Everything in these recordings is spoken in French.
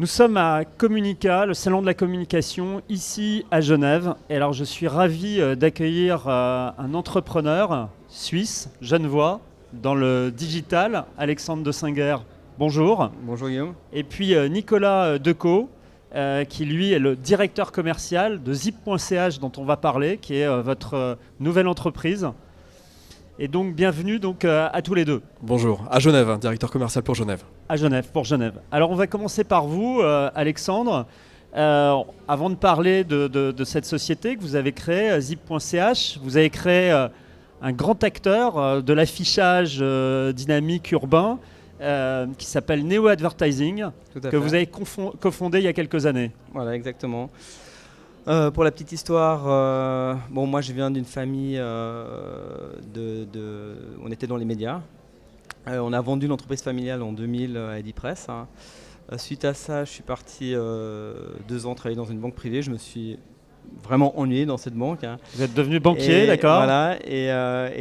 Nous sommes à Communica, le salon de la communication, ici à Genève. Et alors, je suis ravi d'accueillir un entrepreneur suisse, genevois, dans le digital, Alexandre de Singer. Bonjour. Bonjour Guillaume. Et puis Nicolas Decaux, qui lui est le directeur commercial de Zip.ch dont on va parler, qui est votre nouvelle entreprise. Et donc, bienvenue à tous les deux. Bonjour, à Genève, directeur commercial pour Genève. À Genève, pour Genève. Alors, on va commencer par vous, Alexandre. Avant de parler de cette société que vous avez créée, Zip.ch, vous avez créé un grand acteur de l'affichage dynamique urbain qui s'appelle Neo Advertising, que vous avez cofondé il y a quelques années. Voilà, exactement. Pour la petite histoire, moi je viens d'une famille, on était dans les médias. On a vendu l'entreprise familiale en 2000 à Edipresse. Suite à ça, je suis parti 2 ans travailler dans une banque privée. Je me suis vraiment ennuyé dans cette banque. Vous êtes devenu banquier, d'accord. Voilà, et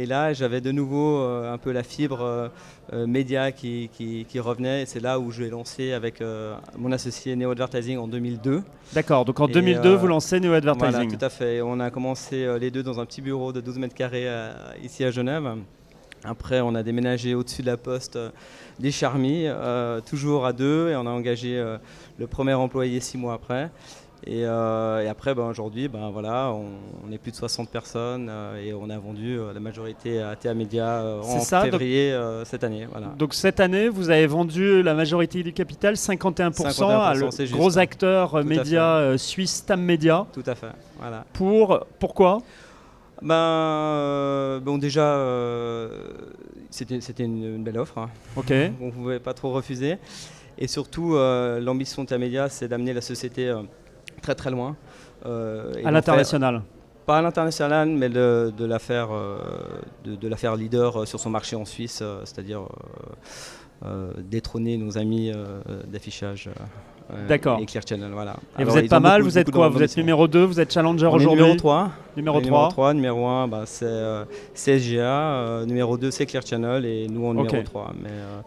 là j'avais de nouveau un peu la fibre média qui revenait, et c'est là où je l'ai lancé avec mon associé Neo Advertising en 2002. D'accord, donc en 2002 vous lancez Neo Advertising. Voilà, tout à fait. On a commencé les deux dans un petit bureau de 12 mètres carrés ici à Genève. Après, on a déménagé au-dessus de la poste des Charmy, toujours à 2, et on a engagé le premier employé 6 mois après. Et après, aujourd'hui, on est plus de 60 personnes et on a vendu la majorité à TA Media en février cette année. Voilà. Donc cette année, vous avez vendu la majorité du capital, 51%, à le gros acteur média suisse Tam Media. Tout à fait. Voilà. Pourquoi ? Déjà, c'était une belle offre. Hein. Ok. On ne pouvait pas trop refuser. Et surtout, l'ambition de TA Media, c'est d'amener la société très très loin. À l'international. Pas à l'international, mais de la faire leader sur son marché en Suisse, c'est-à-dire détrôner nos amis d'affichage. D'accord. Et Clear Channel, voilà. Et alors, vous êtes pas mal, vous êtes quoi ? Vous êtes numéro 2, vous êtes challenger aujourd'hui ? Numéro 3. Numéro 3. Numéro 1, c'est SGA. Numéro 2, c'est Clear Channel. Et nous, en numéro 3.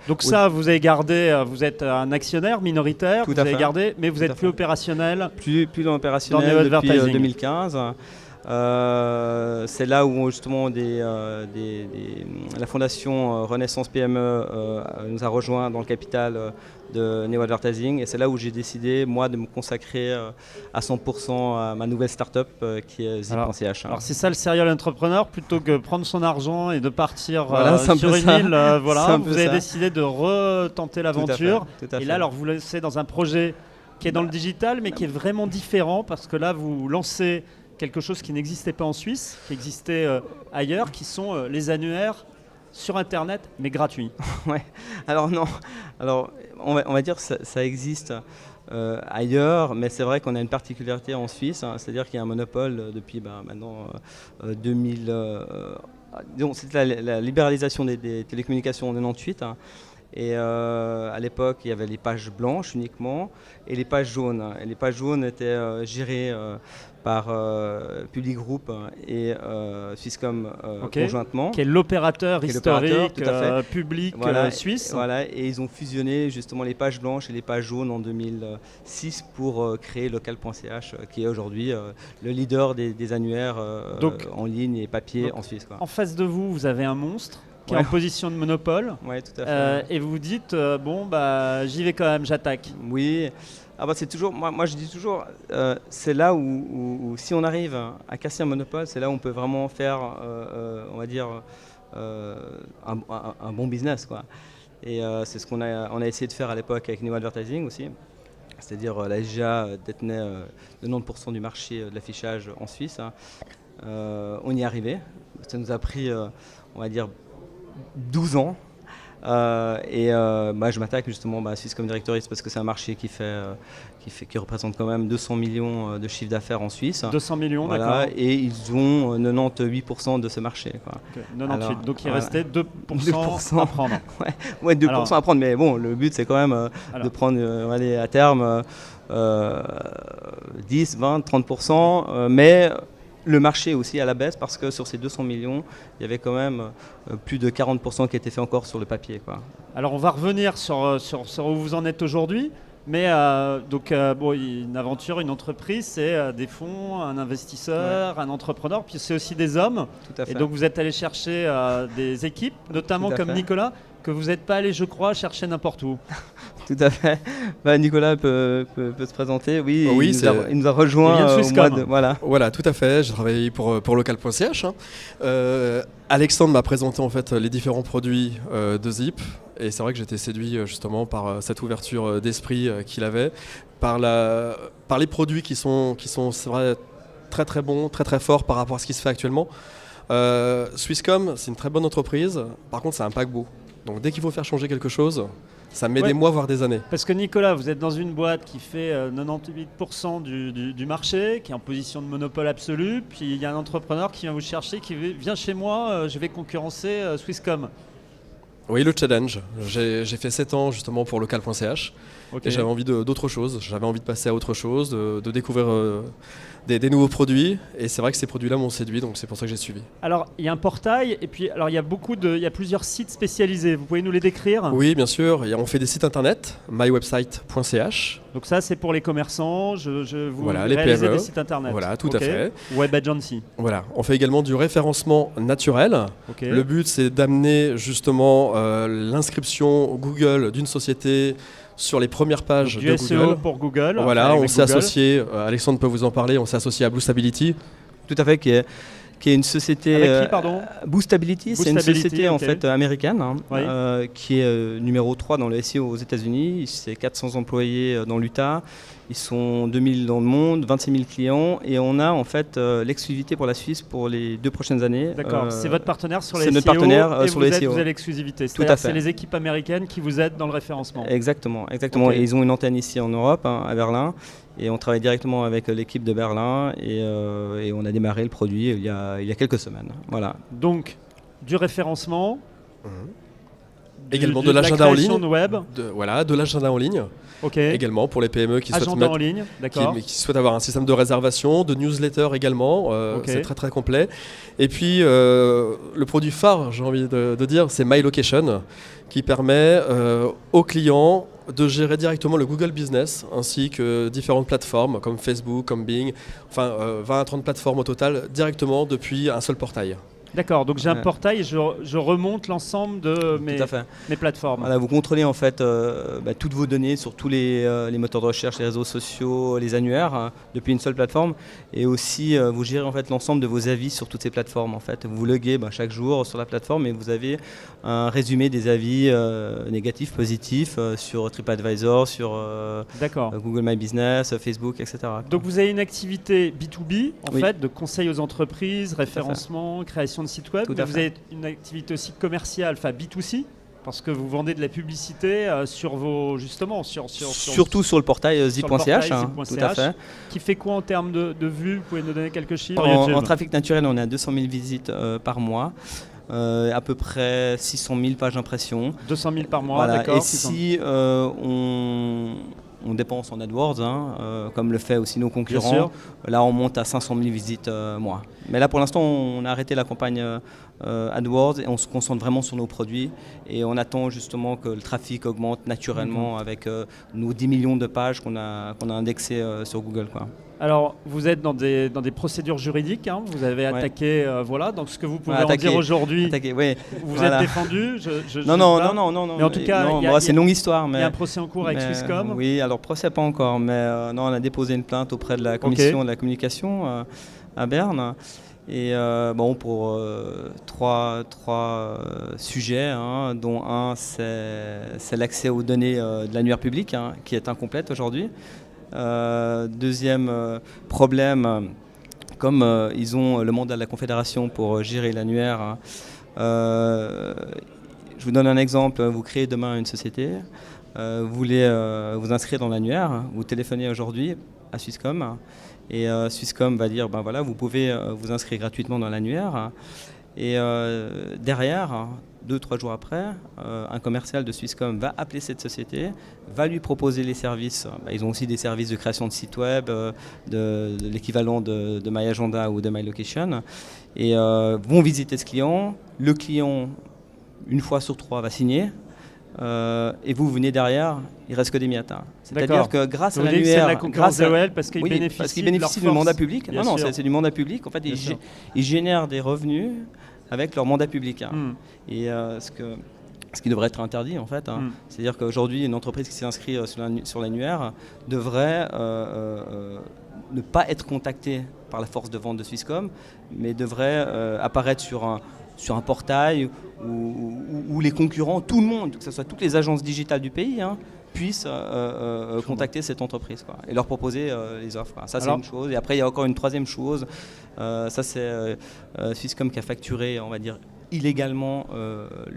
Donc ça, vous avez gardé, vous êtes un actionnaire minoritaire, vous avez gardé, mais vous êtes plus opérationnel. Plus dans l'opérationnel depuis 2015. C'est là où justement la fondation Renaissance PME nous a rejoint dans le capital de Neo Advertising, et c'est là où j'ai décidé moi de me consacrer à 100% à ma nouvelle start-up qui est Zip.ch. Alors c'est ça le serial entrepreneur, plutôt que prendre son argent et de partir sur une île, vous avez décidé de retenter l'aventure. Tout à fait. Et là alors vous lancez dans un projet qui est dans le digital mais qui est vraiment différent, parce que là vous lancez quelque chose qui n'existait pas en Suisse, qui existait ailleurs, qui sont les annuaires sur Internet, mais gratuits. Ouais. Alors non. Alors on va dire que ça existe ailleurs, mais c'est vrai qu'on a une particularité en Suisse, c'est-à-dire qu'il y a un monopole depuis maintenant 2000. C'était la libéralisation des télécommunications en 98. Et à l'époque, il y avait les pages blanches uniquement et les pages jaunes. Et les pages jaunes étaient gérées par Public Group et Swisscom conjointement. Qui est l'opérateur historique public suisse. Voilà, et ils ont fusionné justement les pages blanches et les pages jaunes en 2006 pour créer Local.ch, qui est aujourd'hui le leader des annuaires en ligne et papier en Suisse. En face de vous, vous avez un monstre qui est en position de monopole. Ouais, tout à fait. Et vous vous dites, j'y vais quand même, j'attaque. Oui. C'est toujours, moi je dis toujours, c'est là où si on arrive à casser un monopole, c'est là où on peut vraiment faire, on va dire, un bon business, quoi. Et c'est ce qu'on a essayé de faire à l'époque avec Neo Advertising aussi. C'est-à-dire la SGA détenait 90% du marché de l'affichage en Suisse. On y est arrivé. Ça nous a pris, on va dire, 12 ans. Je m'attaque justement à Swisscom Directories parce que c'est un marché qui représente quand même 200 millions de chiffre d'affaires en Suisse. 200 millions, d'accord. Et ils ont 98% de ce marché. Quoi. Okay, 98, donc il restait 2% à prendre. Ouais, 2% à prendre, mais bon, le but c'est quand même de prendre à terme 10, 20, 30%, mais le marché aussi à la baisse, parce que sur ces 200 millions, il y avait quand même plus de 40% qui étaient faits encore sur le papier, quoi. Alors on va revenir sur où vous en êtes aujourd'hui. Mais une aventure, une entreprise, c'est des fonds, un investisseur, un entrepreneur, puis c'est aussi des hommes. Tout à fait. Et donc vous êtes allé chercher des équipes, notamment comme Nicolas, que vous n'êtes pas allé, je crois, chercher n'importe où. Tout à fait. Nicolas peut se présenter. Oui, oui, il nous a rejoint au mois de... Voilà, tout à fait. J'ai travaillé pour local.ch. Alexandre m'a présenté en fait les différents produits de Zip. Et c'est vrai que j'étais séduit justement par cette ouverture d'esprit qu'il avait, par les produits qui sont c'est vrai, très très bons, très très forts par rapport à ce qui se fait actuellement. Swisscom, c'est une très bonne entreprise. Par contre, c'est un paquebot. Donc dès qu'il faut faire changer quelque chose, ça met des mois, voire des années. Parce que Nicolas, vous êtes dans une boîte qui fait 98% du marché, qui est en position de monopole absolu, puis il y a un entrepreneur qui vient vous chercher, qui vient chez moi, je vais concurrencer Swisscom. Oui, le challenge. J'ai fait 7 ans justement pour local.ch. Okay. Et j'avais envie d'autre chose. J'avais envie de passer à autre chose, de découvrir des nouveaux produits. Et c'est vrai que ces produits-là m'ont séduit, donc c'est pour ça que j'ai suivi. Alors, il y a un portail, et puis alors, il y a plusieurs sites spécialisés. Vous pouvez nous les décrire ? Oui, bien sûr. On fait des sites internet, mywebsite.ch. Donc ça, c'est pour les commerçants. Vous voilà, les réalisez PME. Des sites internet. Voilà, tout à fait. Web Agency. Voilà. On fait également du référencement naturel. Okay. Le but, c'est d'amener justement l'inscription Google d'une société sur les premières pages donc, de du SEO Google. Pour Google. Voilà, on s'est associé, Alexandre peut vous en parler, on s'est associé à Boostability. Tout à fait, qui est une société... Avec qui, pardon ? Boostability, c'est une société en fait américaine oui. Qui est numéro 3 dans le SEO aux États-Unis. C'est 400 employés dans l'Utah. Ils sont 2000 dans le monde, 26 000 clients. Et on a en fait l'exclusivité pour la Suisse pour les 2 prochaines années. D'accord, c'est votre partenaire sur les SEO. C'est notre partenaire sur les SEO. Vous avez l'exclusivité. Tout à fait. C'est les équipes américaines qui vous aident dans le référencement. Exactement. Okay. Et ils ont une antenne ici en Europe, à Berlin. Et on travaille directement avec l'équipe de Berlin. Et on a démarré le produit il y a quelques semaines. Voilà. Donc, du référencement. Également de l'agenda en ligne. Web. De l'agenda en ligne. Okay. Également pour les PME qui souhaitent avoir un système de réservation, de newsletter également. C'est très très complet. Et puis le produit phare, j'ai envie de dire, c'est MyLocation, qui permet aux clients de gérer directement le Google Business ainsi que différentes plateformes comme Facebook, comme Bing, enfin 20 à 30 plateformes au total directement depuis un seul portail. D'accord, donc j'ai un portail et je remonte l'ensemble de mes plateformes. Voilà, vous contrôlez en fait toutes vos données sur tous les moteurs de recherche, les réseaux sociaux, les annuaires depuis une seule plateforme, et aussi vous gérez en fait l'ensemble de vos avis sur toutes ces plateformes. En fait, vous vous loguez chaque jour sur la plateforme et vous avez un résumé des avis négatifs, positifs sur TripAdvisor, sur Google My Business, Facebook, etc. Donc vous avez une activité B2B en fait de conseil aux entreprises, référencement, création de site web. Vous avez une activité aussi commerciale, enfin B2C, parce que vous vendez de la publicité sur vos surtout sur le portail zip.ch, tout à fait. Qui fait quoi en termes de vues? Vous pouvez nous donner quelques chiffres? En trafic naturel, on est à 200 000 visites par mois. À peu près 600 000 pages d'impression. 200 000 par mois, d'accord. Et si on dépense en AdWords, comme le fait aussi nos concurrents, là on monte à 500 000 visites mois. Mais là pour l'instant on a arrêté la campagne AdWords et on se concentre vraiment sur nos produits et on attend justement que le trafic augmente naturellement avec nos 10 millions de pages qu'on a indexées sur Google, quoi. Alors, vous êtes dans des procédures juridiques, vous avez attaqué, donc ce que vous pouvez en dire aujourd'hui, vous êtes défendu Non. Mais en tout cas, c'est une longue histoire. Il y a un procès en cours avec Swisscom. Oui, alors procès pas encore, mais on a déposé une plainte auprès de la commission de la communication à Berne. Et pour trois sujets, dont un c'est l'accès aux données de l'annuaire public, qui est incomplète aujourd'hui. Deuxième problème, comme ils ont le mandat de la Confédération pour gérer l'annuaire, je vous donne un exemple, vous créez demain une société, vous voulez vous inscrire dans l'annuaire, vous téléphonez aujourd'hui à Swisscom et Swisscom va dire vous pouvez vous inscrire gratuitement dans l'annuaire et derrière, 2-3 jours après, un commercial de Swisscom va appeler cette société, va lui proposer les services. Ils ont aussi des services de création de sites web, de l'équivalent de MyAgenda ou de MyLocation, et vont visiter ce client. Le client, une fois sur 3, va signer. et vous venez derrière, il reste que des miettes. Hein. C'est-à-dire que grâce à l'annuaire, grâce à OL parce qu'ils bénéficient du mandat public. Non, c'est du mandat public. En fait, ils génèrent des revenus avec leur mandat public. Hein. Et ce qui devrait être interdit en fait. Hein. C'est-à-dire qu'aujourd'hui, une entreprise qui s'inscrit sur l'annuaire devrait ne pas être contactée par la force de vente de Swisscom, mais devrait apparaître sur un portail où les concurrents, tout le monde, que ce soit toutes les agences digitales du pays, hein, puissent contacter cette entreprise quoi, et leur proposer les offres. Quoi. Ça, c'est une chose. Et après, il y a encore une troisième chose. Ça, c'est Swisscom qui a facturé, on va dire, illégalement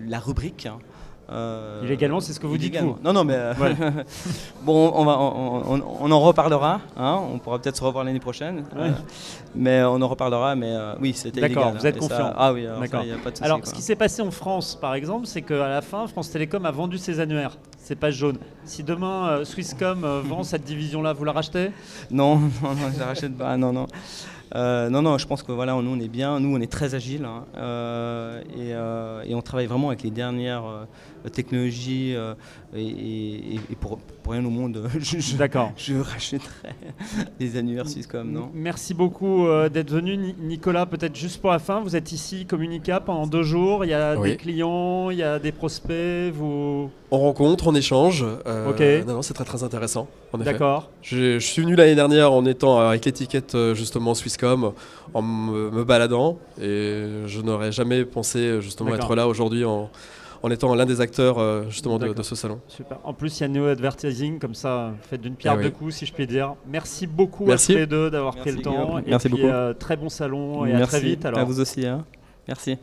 la rubrique. Hein. Illégalement, c'est ce que vous dites vous. Non, mais bon, on en reparlera. Hein, on pourra peut-être se revoir l'année prochaine. Mais on en reparlera. Mais oui, c'était illégal. D'accord, vous êtes confiant. Ah oui, alors il n'y a pas de souci. Alors, ce qui s'est passé en France, par exemple, c'est qu'à la fin, France Télécom a vendu ses annuaires. C'est pas jaune. Si demain Swisscom vend cette division-là, vous la rachetez ? Non, je la rachète pas. Non, je pense que voilà, nous on est bien, nous on est très agile hein, et on travaille vraiment avec les dernières technologies et pour rien au monde, je rachèterai les annuaires Swisscom. Non. Merci beaucoup d'être venu, Nicolas. Peut-être juste pour la fin, vous êtes ici Communica pendant 2 jours. Il y a des clients, il y a des prospects. On rencontre, on échange. Non, c'est très très intéressant. En effet. D'accord. Je suis venu l'année dernière en étant avec l'étiquette justement Swisscom, en me baladant, et je n'aurais jamais pensé justement être là aujourd'hui en étant l'un des acteurs justement de ce salon. Super. En plus, il y a Neo Advertising, comme ça, faites d'une pierre deux coups, si je puis dire. Merci beaucoup à tous les deux d'avoir pris le temps. Merci beaucoup. Très bon salon et à très vite. Alors. À vous aussi. Hein. Merci.